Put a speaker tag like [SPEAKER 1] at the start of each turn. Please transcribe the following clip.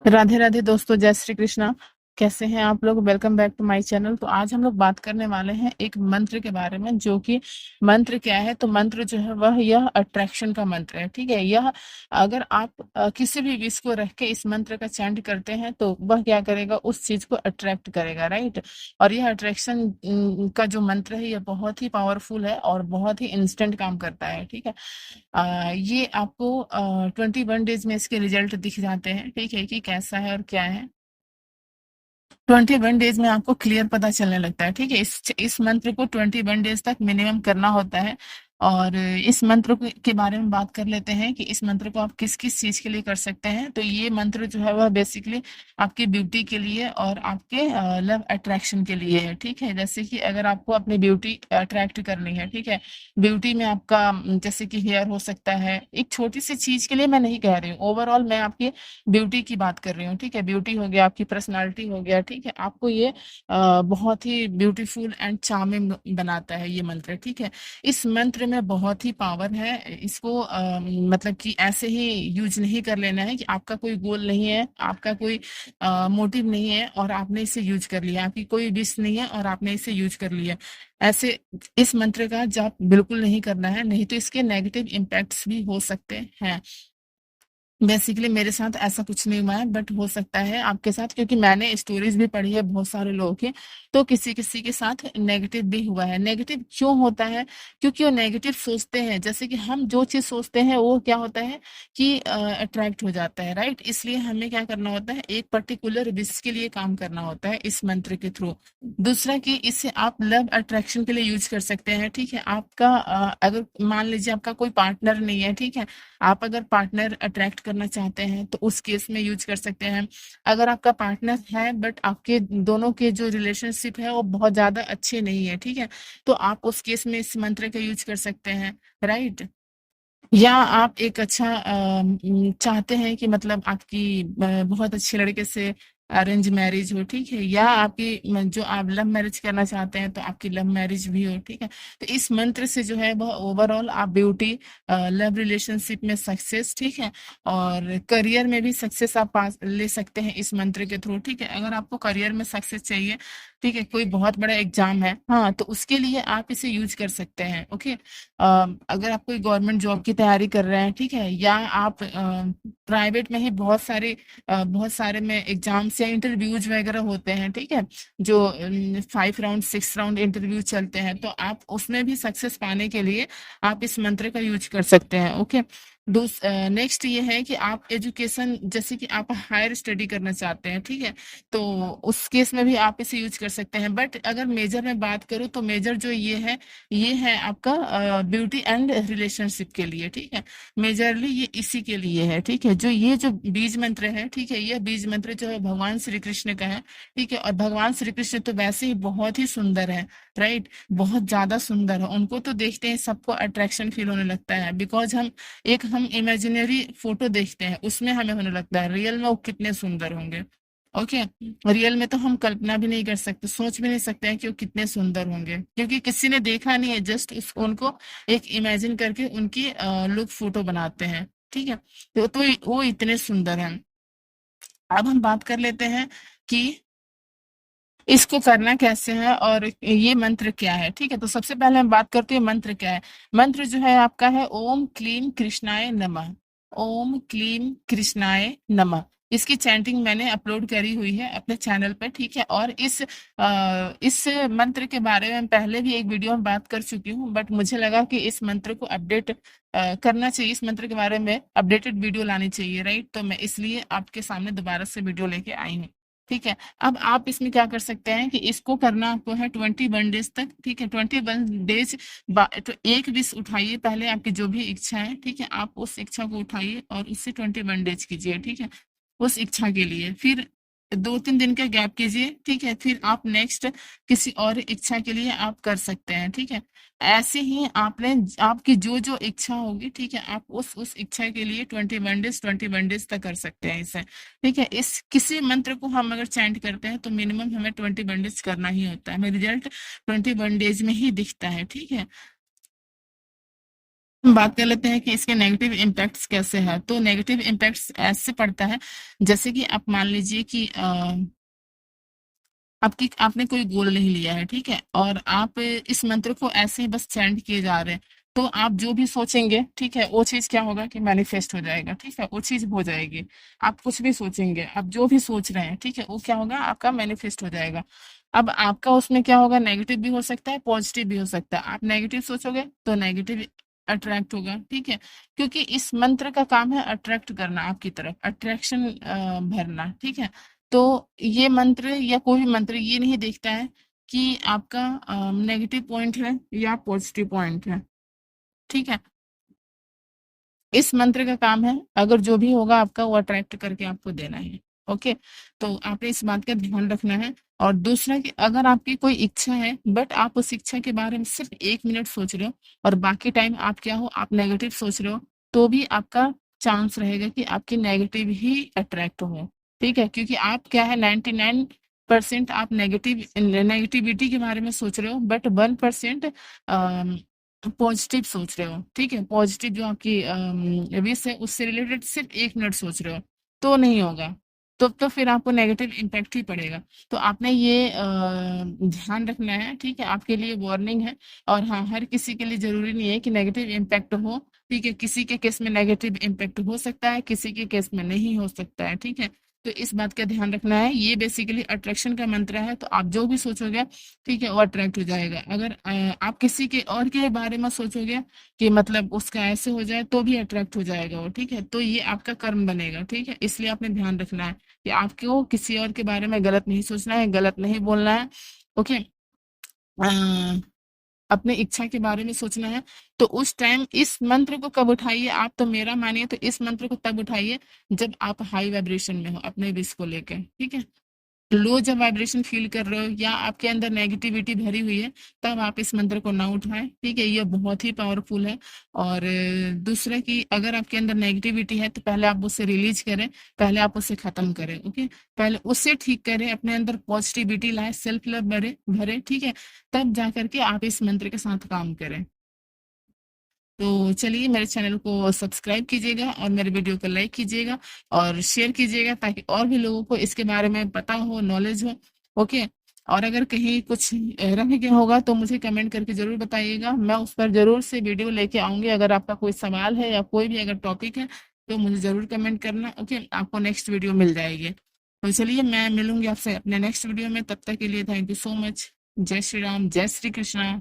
[SPEAKER 1] राधे राधे दोस्तों, जय श्री कृष्णा। कैसे हैं आप लोग? Welcome back to my channel. तो आज हम लोग बात करने वाले हैं एक मंत्र के बारे में, जो कि मंत्र क्या है। तो मंत्र जो है वह यह अट्रैक्शन का मंत्र है। ठीक है, यह अगर आप किसी भी विष को रख के इस मंत्र का चैंट करते हैं तो वह क्या करेगा, उस चीज को अट्रैक्ट करेगा, राइट। और यह अट्रैक्शन का जो मंत्र है यह बहुत ही पावरफुल है और बहुत ही इंस्टेंट काम करता है। ठीक है, ये आपको 21 डेज में इसके रिजल्ट दिख जाते हैं। ठीक है, कि कैसा है और क्या है। 21 डेज में आपको क्लियर पता चलने लगता है। ठीक है, इस मंत्र को 21 डेज तक मिनिमम करना होता है। और इस मंत्र के बारे में बात कर लेते हैं कि इस मंत्र को आप किस किस चीज के लिए कर सकते हैं। तो ये मंत्र जो है वह बेसिकली आपकी ब्यूटी के लिए और आपके लव अट्रैक्शन के लिए है। ठीक है, जैसे कि अगर आपको अपनी ब्यूटी अट्रैक्ट करनी है, ठीक है, ब्यूटी में आपका जैसे कि हेयर हो सकता है। एक छोटी सी चीज के लिए मैं नहीं कह रही हूँ, ओवरऑल मैं आपकी ब्यूटी की बात कर रही हूँ। ठीक है, ब्यूटी हो गया, आपकी पर्सनालिटी हो गया। ठीक है, आपको ये बहुत ही ब्यूटीफुल एंड चार्मिंग बनाता है ये मंत्र। ठीक है, इस मंत्र में बहुत ही पावर है। इसको मतलब कि ऐसे ही यूज नहीं कर लेना है कि आपका कोई गोल नहीं है, आपका कोई मोटिव नहीं है और आपने इसे यूज कर लिया, आपकी कोई विश नहीं है और आपने इसे यूज कर लिया। ऐसे इस मंत्र का जाप बिल्कुल नहीं करना है, नहीं तो इसके नेगेटिव इम्पैक्ट्स भी हो सकते हैं। बेसिकली मेरे साथ ऐसा कुछ नहीं हुआ है, बट हो सकता है आपके साथ, क्योंकि मैंने स्टोरीज भी पढ़ी है बहुत सारे लोगों की। तो किसी किसी के साथ नेगेटिव भी हुआ है। नेगेटिव क्यों होता है? क्योंकि वो नेगेटिव सोचते हैं। जैसे कि हम जो चीज सोचते हैं वो क्या होता है कि अट्रैक्ट हो जाता है, राइट। इसलिए हमें क्या करना होता है, एक पर्टिकुलर विश के लिए काम करना होता है इस मंत्र के थ्रू। दूसरा कि इसे आप लव अट्रैक्शन के लिए यूज कर सकते हैं। ठीक है, आपका अगर मान लीजिए आपका कोई पार्टनर नहीं है, ठीक है, आप अगर पार्टनर अट्रैक्ट करना चाहते हैं तो उस केस में यूज कर सकते हैं। अगर आपका पार्टनर है बट आपके दोनों के जो रिलेशनशिप है वो बहुत ज्यादा अच्छे नहीं है, ठीक है, तो आप उस केस में इस मंत्र का यूज कर सकते हैं, राइट। या आप एक अच्छा चाहते हैं कि मतलब आपकी बहुत अच्छे लड़के से अरेंज मैरिज हो, ठीक है, या आपकी जो आप लव मैरिज करना चाहते हैं तो आपकी लव मैरिज भी हो। ठीक है, तो इस मंत्र से जो है वह ओवरऑल आप ब्यूटी, लव रिलेशनशिप में सक्सेस, ठीक है, और करियर में भी सक्सेस आप पा ले सकते हैं इस मंत्र के थ्रू। ठीक है, अगर आपको करियर में सक्सेस चाहिए, ठीक है, कोई बहुत बड़ा एग्जाम है, हाँ, तो उसके लिए आप इसे यूज कर सकते हैं। ओके, अगर आप कोई गवर्नमेंट जॉब की तैयारी कर रहे हैं, ठीक है, या आप प्राइवेट में ही बहुत सारे में एग्जाम्स या इंटरव्यूज वगैरह होते हैं, ठीक है, जो 5 राउंड 6 राउंड इंटरव्यू चलते हैं, तो आप उसमें भी सक्सेस पाने के लिए आप इस मंत्र का यूज कर सकते हैं। ओके, नेक्स्ट ये है कि आप एजुकेशन, जैसे कि आप हायर स्टडी करना चाहते हैं, ठीक है, तो उस केस में भी आप इसे यूज कर सकते हैं। बट अगर मेजर में बात करूँ तो मेजर जो ये है आपका ब्यूटी एंड रिलेशनशिप के लिए। ठीक है, मेजरली ये इसी के लिए है। ठीक है, ये जो बीज मंत्र है, ठीक है, यह बीज मंत्र जो है भगवान श्री कृष्ण का है। ठीक है, और भगवान श्री कृष्ण तो वैसे ही बहुत ही सुंदर है, राइट, बहुत ज्यादा सुंदर है। उनको तो देखते हैं सबको अट्रैक्शन फील होने लगता है, बिकॉज हम इमेजिनरी फोटो देखते हैं उसमें हमें होने लगता है रियल में वो कितने सुंदर होंगे। ओके, रियल में तो हम कल्पना भी नहीं कर सकते, सोच भी नहीं सकते हैं कि वो कितने सुंदर होंगे, क्योंकि किसी ने देखा नहीं है, जस्ट उनको एक इमेजिन करके उनकी लुक फोटो बनाते हैं। ठीक है, तो वो इतने सुंदर हैं। अब हम बात कर लेते हैं कि इसको करना कैसे है और ये मंत्र क्या है। ठीक है, तो सबसे पहले हम बात करते हैं मंत्र क्या है। मंत्र जो है आपका है ओम क्लीम कृष्णाय नमः। ओम क्लीम कृष्णाय नमः। इसकी चैंटिंग मैंने अपलोड करी हुई है अपने चैनल पर। ठीक है, और इस मंत्र के बारे में पहले भी एक वीडियो में बात कर चुकी हूँ, बट मुझे लगा कि इस मंत्र को अपडेट करना चाहिए, इस मंत्र के बारे में अपडेटेड वीडियो लानी चाहिए, राइट। तो मैं इसलिए आपके सामने दोबारा से वीडियो लेके आई हूँ। ठीक है, अब आप इसमें क्या कर सकते हैं कि इसको करना आपको है 21 डेज तक। ठीक है, 21 डेज तो एक विश उठाइए पहले, आपकी जो भी इच्छा है, ठीक है, आप उस इच्छा को उठाइए और उससे 21 डेज कीजिए। ठीक है, उस इच्छा के लिए फिर 2-3 दिन का गैप कीजिए। ठीक है, फिर आप नेक्स्ट किसी और इच्छा के लिए आप कर सकते हैं। ठीक है, ऐसे ही आपने आपकी जो जो इच्छा होगी, ठीक है, आप उस इच्छा के लिए 21 डेज तक कर सकते हैं इसे। ठीक है, इस किसी मंत्र को हम अगर चैंट करते हैं तो मिनिमम हमें 21 डेज करना ही होता है, हमें रिजल्ट 21 डेज में ही दिखता है। ठीक है, हम बात कर लेते हैं कि इसके नेगेटिव इम्पैक्ट्स कैसे हैं। तो नेगेटिव इम्पैक्ट्स ऐसे पड़ता है, जैसे कि आप मान लीजिए कि आपकी आपने कोई गोल नहीं लिया है, ठीक है? और आप इस मंत्र को ऐसे ही बस चैंट किए जा रहे हैं, तो आप जो भी सोचेंगे, ठीक है? वो चीज़ क्या होगा कि मैनिफेस्ट हो जाएगा, ठीक है? वो चीज़ हो जाएगी। आप कुछ भी सोचेंगे, आप जो भी सोच रहे हैं, ठीक है? वो क्या होगा, आपका मैनिफेस्ट हो जाएगा। अब आपका उसमें क्या होगा, नेगेटिव भी हो सकता है, पॉजिटिव भी हो सकता है। आप नेगेटिव सोचोगे, तो नेगेटिव अट्रैक्ट होगा, ठीक है? क्योंकि इस मंत्र का काम है अट्रैक्ट करना आपकी तरफ, अट्रैक्शन भरना, ठीक है? तो ये मंत्र या कोई भी मंत्र ये नहीं देखता है कि आपका नेगेटिव पॉइंट है या पॉजिटिव पॉइंट है, ठीक है? इस मंत्र का काम है, अगर जो भी होगा आपका वो अट्रैक्ट करके आपको देना है। ओके, तो आपने इस बात का ध्यान रखना है। और दूसरा कि अगर आपकी कोई इच्छा है, बट आप उस इच्छा के बारे में सिर्फ 1 मिनट सोच रहे हो और बाकी टाइम आप क्या हो, आप नेगेटिव सोच रहे हो, तो भी आपका चांस रहेगा कि आपकी नेगेटिव ही अट्रैक्ट हो, ठीक है? क्योंकि आप क्या है, 99% आप नेगेटिविटी के बारे में सोच रहे हो, बट 1% पॉजिटिव सोच रहे हो, ठीक है? पॉजिटिव जो आपकी विश है उससे रिलेटेड सिर्फ 1 मिनट सोच रहे हो, तो नहीं होगा। तो फिर आपको नेगेटिव इम्पैक्ट ही पड़ेगा। तो आपने ये ध्यान रखना है, ठीक है? आपके लिए वार्निंग है। और हाँ, हर किसी के लिए जरूरी नहीं है कि नेगेटिव इम्पैक्ट हो, ठीक है? किसी के केस में नेगेटिव इम्पैक्ट हो सकता है, किसी के केस में नहीं हो सकता है, ठीक है? तो इस बात का ध्यान रखना है। ये बेसिकली अट्रैक्शन का मंत्र है, तो आप जो भी सोचोगे, ठीक है, वो अट्रैक्ट हो जाएगा। अगर आप किसी के और के बारे में सोचोगे कि मतलब उसका ऐसे हो जाए, तो भी अट्रैक्ट हो जाएगा वो, ठीक है? तो ये आपका कर्म बनेगा, ठीक है? इसलिए आपने ध्यान रखना है कि आपको किसी और के बारे में गलत नहीं सोचना है, गलत नहीं बोलना है। ओके, अपने इच्छा के बारे में सोचना है। तो उस टाइम इस मंत्र को कब उठाइए आप, तो मेरा मानिए तो इस मंत्र को तब उठाइए जब आप हाई वाइब्रेशन में हो अपने विश को लेकर, ठीक है? लो जब वाइब्रेशन फील कर रहे हो या आपके अंदर नेगेटिविटी भरी हुई है, तब आप इस मंत्र को ना उठाएं, ठीक है? ये बहुत ही पावरफुल है। और दूसरा कि अगर आपके अंदर नेगेटिविटी है, तो पहले आप उससे रिलीज करें, पहले आप उसे खत्म करें। ओके, पहले उससे ठीक करें, अपने अंदर पॉजिटिविटी लाए, सेल्फ लव भरे भरे, ठीक है? तब जा करके आप इस मंत्र के साथ काम करें। तो चलिए, मेरे चैनल को सब्सक्राइब कीजिएगा और मेरे वीडियो को लाइक कीजिएगा और शेयर कीजिएगा, ताकि और भी लोगों को इसके बारे में पता हो, नॉलेज हो। ओके, और अगर कहीं कुछ रह गया होगा तो मुझे कमेंट करके जरूर बताइएगा, मैं उस पर जरूर से वीडियो लेके आऊंगी। अगर आपका कोई सवाल है या कोई भी अगर टॉपिक है, तो मुझे जरूर कमेंट करना। ओके, आपको नेक्स्ट वीडियो मिल जाएगी। तो चलिए, मैं मिलूंगी आपसे अपने नेक्स्ट वीडियो में। तब तक के लिए थैंक यू सो मच। जय श्री राम, जय श्री कृष्णा।